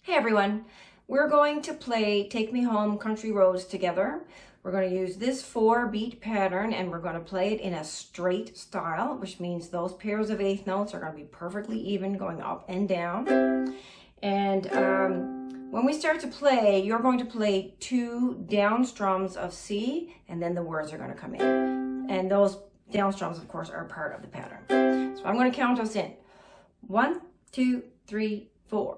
Hey everyone, we're going to play Take Me Home Country Roads together. We're going to use this 4-beat pattern and we're going to play it in a straight style, which means those pairs of eighth notes are going to be perfectly even going up and down. And when we start to play, you're going to play 2 down strums of C and then the words are going to come in. And those down strums, of course, are part of the pattern. So I'm going to count us in. 1, 2, 3, 4.